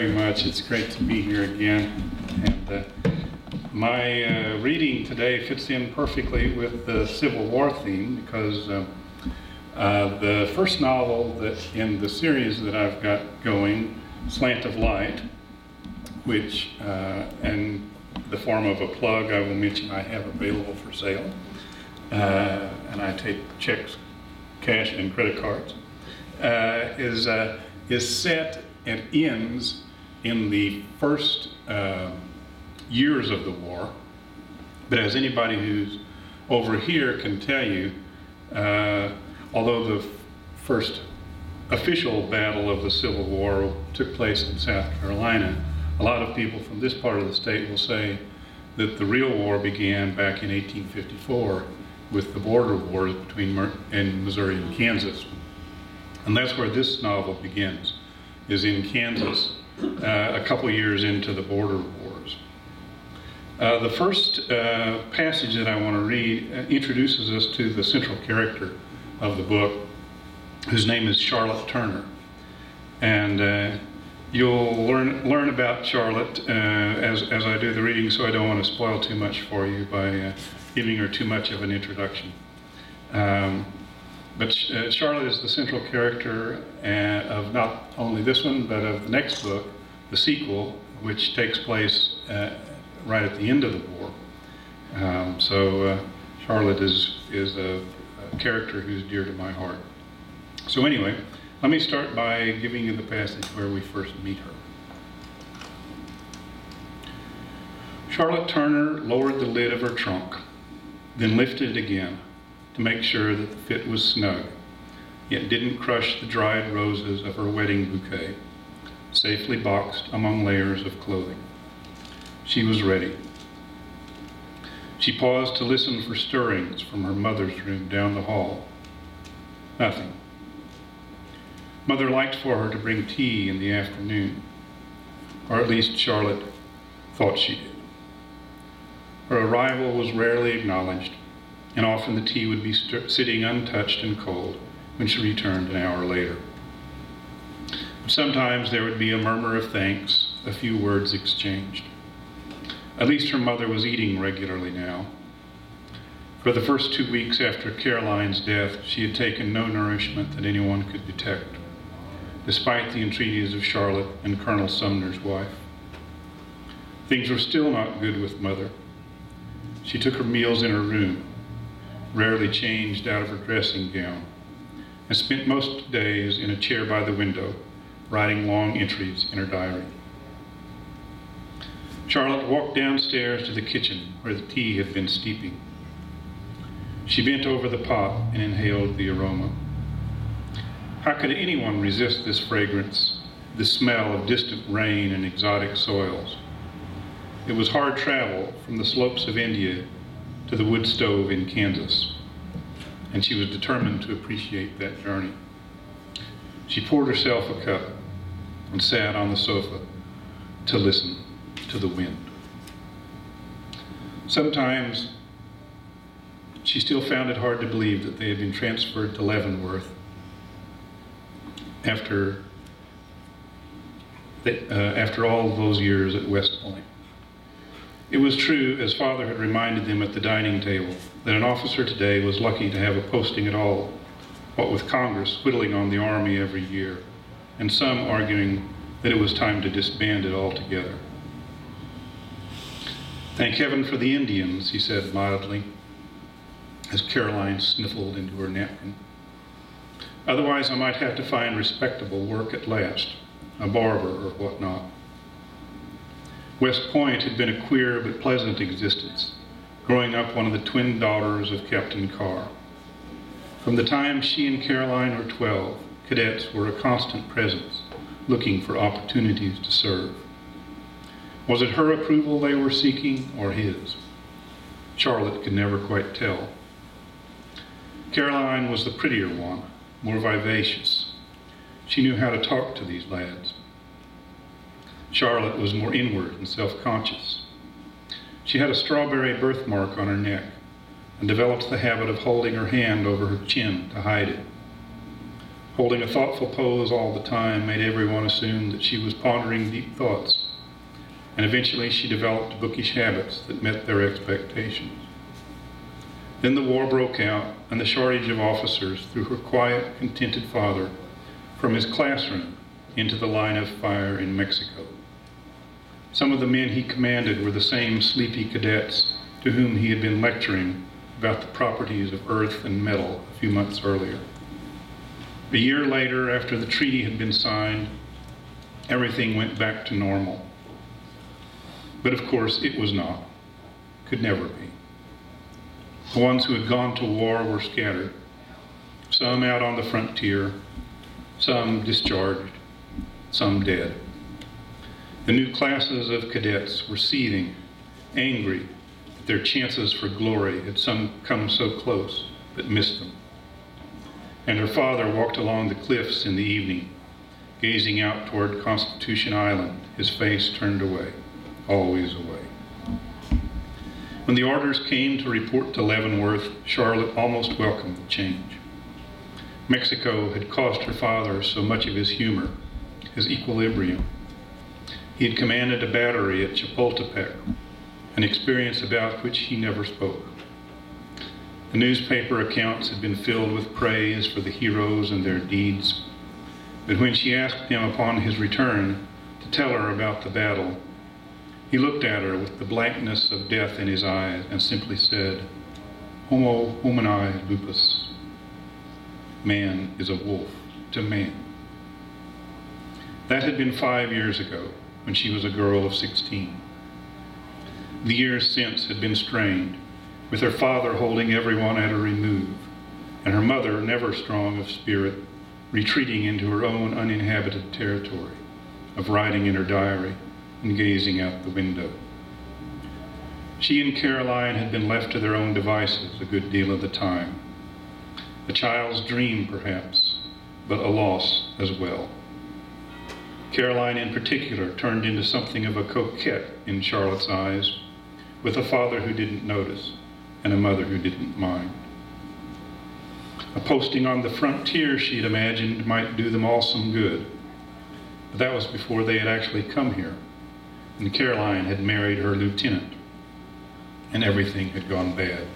very much. It's great to be here again. And my reading today fits in perfectly with the Civil War theme because the first novel that in the series that I've got going, Slant of Light, which in the form of a plug I will mention I have available for sale, and I take checks, cash, and credit cards, is set and ends in the first years of the war. But as anybody who's over here can tell you, although the first official battle of the Civil War took place in South Carolina, a lot of people from this part of the state will say that the real war began back in 1854 with the border wars between Missouri and Kansas. And that's where this novel begins, is in Kansas, a couple years into the border wars. The first passage that I want to read introduces us to the central character of the book, whose name is Charlotte Turner. And you'll learn about Charlotte as I do the reading, so I don't want to spoil too much for you by giving her too much of an introduction. But Charlotte is the central character of not only this one, but of the next book, the sequel, which takes place right at the end of the war. So Charlotte is a character who's dear to my heart. So anyway, let me start by giving you the passage where we first meet her. Charlotte Turner lowered the lid of her trunk, then lifted it again to make sure that the fit was snug, yet didn't crush the dried roses of her wedding bouquet, safely boxed among layers of clothing. She was ready. She paused to listen for stirrings from her mother's room down the hall. Nothing. Mother liked for her to bring tea in the afternoon, or at least Charlotte thought she did. Her arrival was rarely acknowledged, and often the tea would be sitting untouched and cold when she returned an hour later. But sometimes there would be a murmur of thanks, a few words exchanged. At least her mother was eating regularly now. For the first 2 weeks after Caroline's death, she had taken no nourishment that anyone could detect, despite the entreaties of Charlotte and Colonel Sumner's wife. Things were still not good with Mother. She took her meals in her room, rarely changed out of her dressing gown, and spent most days in a chair by the window, writing long entries in her diary. Charlotte walked downstairs to the kitchen where the tea had been steeping. She bent over the pot and inhaled the aroma. How could anyone resist this fragrance, the smell of distant rain and exotic soils? It was hard travel from the slopes of India to the wood stove in Kansas, and she was determined to appreciate that journey. She poured herself a cup and sat on the sofa to listen to the wind. Sometimes she still found it hard to believe that they had been transferred to Leavenworth after all those years at West Point. It was true, as Father had reminded them at the dining table, that an officer today was lucky to have a posting at all, what with Congress whittling on the Army every year, and some arguing that it was time to disband it altogether. Thank heaven for the Indians, he said mildly, as Caroline sniffled into her napkin. Otherwise I might have to find respectable work at last, a barber or whatnot. West Point had been a queer but pleasant existence, growing up one of the twin daughters of Captain Carr. From the time she and Caroline were 12, cadets were a constant presence, looking for opportunities to serve. Was it her approval they were seeking, or his? Charlotte could never quite tell. Caroline was the prettier one, more vivacious. She knew how to talk to these lads. Charlotte was more inward and self-conscious. She had a strawberry birthmark on her neck and developed the habit of holding her hand over her chin to hide it. Holding a thoughtful pose all the time made everyone assume that she was pondering deep thoughts, and eventually she developed bookish habits that met their expectations. Then the war broke out, and the shortage of officers threw her quiet, contented father from his classroom into the line of fire in Mexico. Some of the men he commanded were the same sleepy cadets to whom he had been lecturing about the properties of earth and metal a few months earlier. A year later, after the treaty had been signed, everything went back to normal. But of course, it was not, could never be. The ones who had gone to war were scattered, some out on the frontier, some discharged, some dead. The new classes of cadets were seething, angry that their chances for glory had come so close, but missed them. And her father walked along the cliffs in the evening, gazing out toward Constitution Island, his face turned away, always away. When the orders came to report to Leavenworth, Charlotte almost welcomed the change. Mexico had cost her father so much of his humor, his equilibrium. He had commanded a battery at Chapultepec, an experience about which he never spoke. The newspaper accounts had been filled with praise for the heroes and their deeds, but when she asked him upon his return to tell her about the battle, he looked at her with the blankness of death in his eyes and simply said, "Homo homini lupus." Man is a wolf to man. That had been 5 years ago, when she was a girl of 16. The years since had been strained, with her father holding everyone at a remove, and her mother, never strong of spirit, retreating into her own uninhabited territory, of writing in her diary and gazing out the window. She and Caroline had been left to their own devices a good deal of the time. A child's dream, perhaps, but a loss as well. Caroline, in particular, turned into something of a coquette in Charlotte's eyes, with a father who didn't notice and a mother who didn't mind. A posting on the frontier, she'd imagined, might do them all some good, but that was before they had actually come here, and Caroline had married her lieutenant, and everything had gone bad.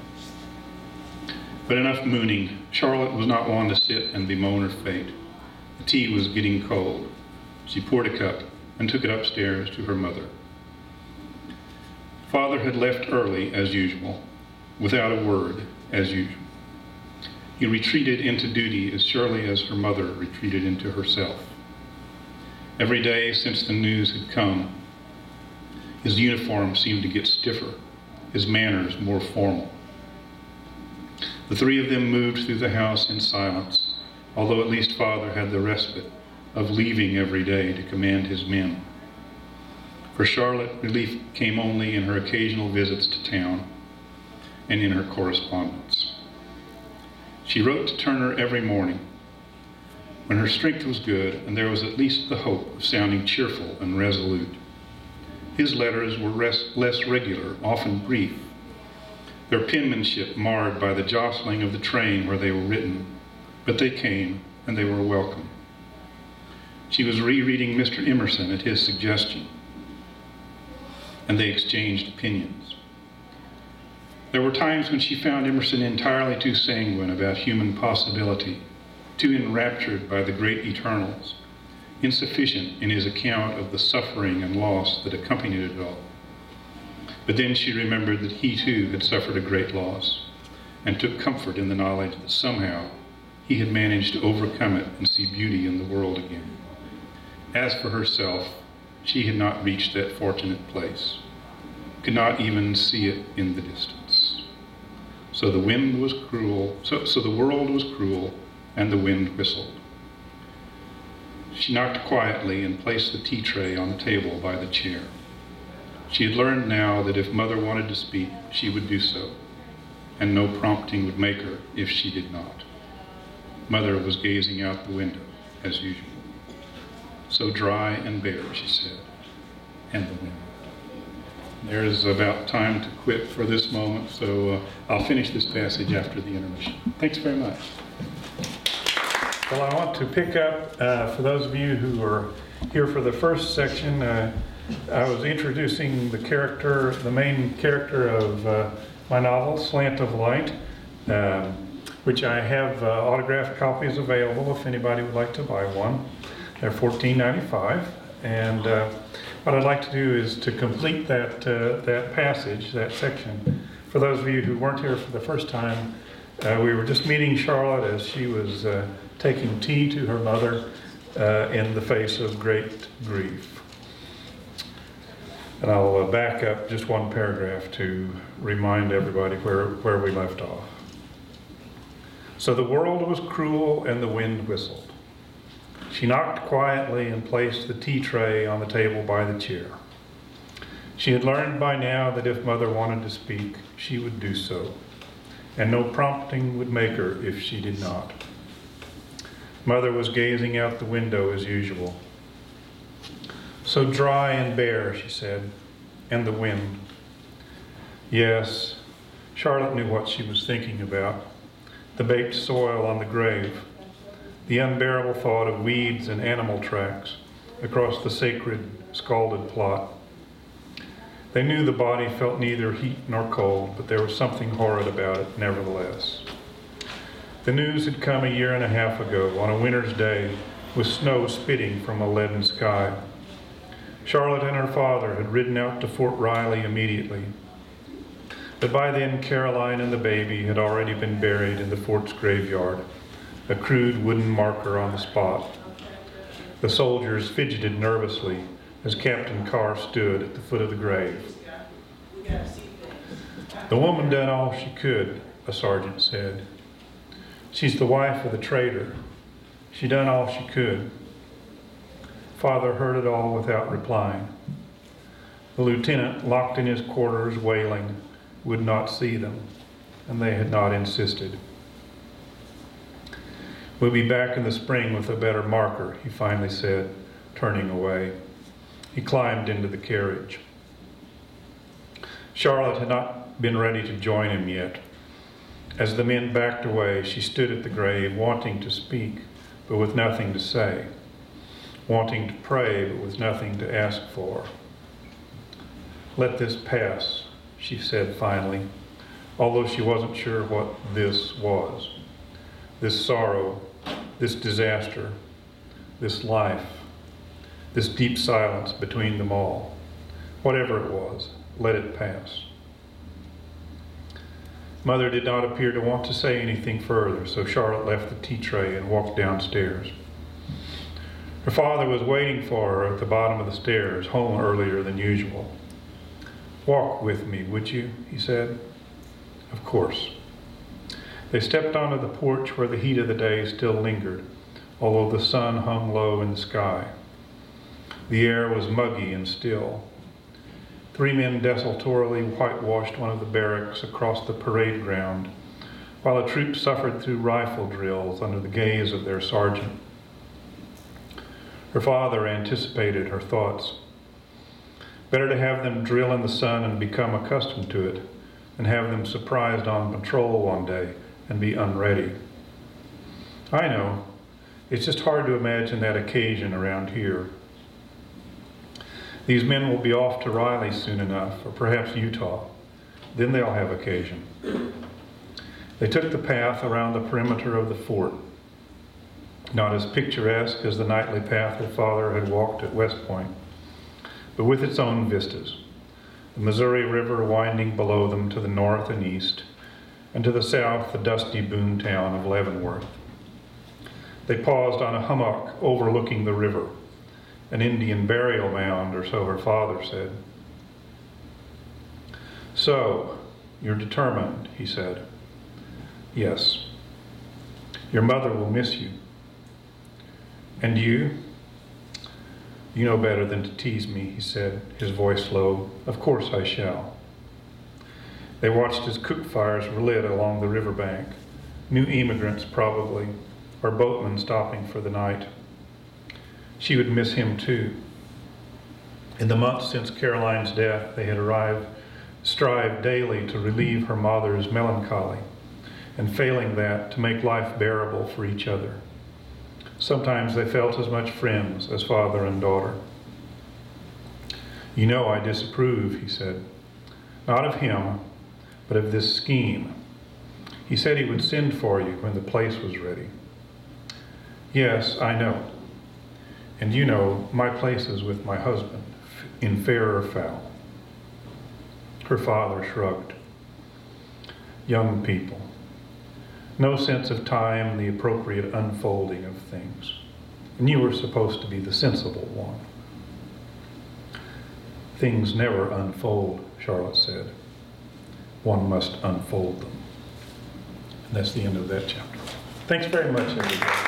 But enough mooning. Charlotte was not one to sit and bemoan her fate. The tea was getting cold. She poured a cup and took it upstairs to her mother. Father had left early, as usual, without a word, as usual. He retreated into duty as surely as her mother retreated into herself. Every day since the news had come, his uniform seemed to get stiffer, his manners more formal. The three of them moved through the house in silence, although at least Father had the respite of leaving every day to command his men. For Charlotte, relief came only in her occasional visits to town and in her correspondence. She wrote to Turner every morning, when her strength was good and there was at least the hope of sounding cheerful and resolute. His letters were less regular, often brief, their penmanship marred by the jostling of the train where they were written, but they came and they were welcome. She was rereading Mr. Emerson at his suggestion, and they exchanged opinions. There were times when she found Emerson entirely too sanguine about human possibility, too enraptured by the great eternals, insufficient in his account of the suffering and loss that accompanied it all. But then she remembered that he too had suffered a great loss, and took comfort in the knowledge that somehow he had managed to overcome it and see beauty in the world again. As for herself, she had not reached that fortunate place, could not even see it in the distance. So the wind was cruel, so the world was cruel, and the wind whistled. She knocked quietly and placed the tea tray on the table by the chair. She had learned now that if Mother wanted to speak, she would do so, and no prompting would make her if she did not. Mother was gazing out the window, as usual. So dry and bare, she said, and the wind. There is about time to quit for this moment, so I'll finish this passage after the intermission. Thanks very much. Well, I want to pick up, for those of you who are here for the first section, I was introducing the main character of my novel, Slant of Light, which I have autographed copies available if anybody would like to buy one. They're $14.95, and what I'd like to do is to complete that passage, that section. For those of you who weren't here for the first time, we were just meeting Charlotte as she was taking tea to her mother in the face of great grief. And I'll back up just one paragraph to remind everybody where we left off. So the world was cruel and the wind whistled. She knocked quietly and placed the tea tray on the table by the chair. She had learned by now that if Mother wanted to speak, she would do so, and no prompting would make her if she did not. Mother was gazing out the window as usual. So dry and bare, she said, and the wind. Yes, Charlotte knew what she was thinking about. The baked soil on the grave, the unbearable thought of weeds and animal tracks across the sacred, scalded plot. They knew the body felt neither heat nor cold, but there was something horrid about it nevertheless. The news had come a year and a half ago on a winter's day with snow spitting from a leaden sky. Charlotte and her father had ridden out to Fort Riley immediately. But by then Caroline and the baby had already been buried in the fort's graveyard, a crude wooden marker on the spot. The soldiers fidgeted nervously as Captain Carr stood at the foot of the grave. The woman done all she could, a sergeant said. She's the wife of the traitor. She done all she could. Father heard it all without replying. The lieutenant, locked in his quarters, wailing, would not see them, and they had not insisted. We'll be back in the spring with a better marker, he finally said, turning away. He climbed into the carriage. Charlotte had not been ready to join him yet. As the men backed away, she stood at the grave, wanting to speak, but with nothing to say, wanting to pray, but with nothing to ask for. Let this pass, she said finally, although she wasn't sure what this was. This sorrow, this disaster, this life, this deep silence between them all. Whatever it was, let it pass. Mother did not appear to want to say anything further, so Charlotte left the tea tray and walked downstairs. Her father was waiting for her at the bottom of the stairs, home earlier than usual. Walk with me, would you? He said. Of course. They stepped onto the porch where the heat of the day still lingered, although the sun hung low in the sky. The air was muggy and still. 3 men desultorily whitewashed one of the barracks across the parade ground, while a troop suffered through rifle drills under the gaze of their sergeant. Her father anticipated her thoughts. Better to have them drill in the sun and become accustomed to it than have them surprised on patrol one day and be unready. I know. It's just hard to imagine that occasion around here. These men will be off to Riley soon enough, or perhaps Utah. Then they'll have occasion. They took the path around the perimeter of the fort, not as picturesque as the nightly path her father had walked at West Point, but with its own vistas, the Missouri River winding below them to the north and east, and to the south the dusty boom town of Leavenworth. They paused on a hummock overlooking the river, an Indian burial mound, or so her father said. So, you're determined, he said. Yes. Your mother will miss you. And you? You know better than to tease me, he said, his voice low. Of course I shall. They watched as cook fires were lit along the riverbank. New immigrants, probably, or boatmen stopping for the night. She would miss him too. In the months since Caroline's death, they had strived daily to relieve her mother's melancholy, and failing that, to make life bearable for each other. Sometimes they felt as much friends as father and daughter. You know I disapprove, he said. Not of him, but of this scheme. He said he would send for you when the place was ready. Yes, I know. And you know, my place is with my husband, in fair or foul. Her father shrugged. Young people. No sense of time and the appropriate unfolding of things. And you were supposed to be the sensible one. Things never unfold, Charlotte said. One must unfold them. And that's the end of that chapter. Thanks very much, everybody.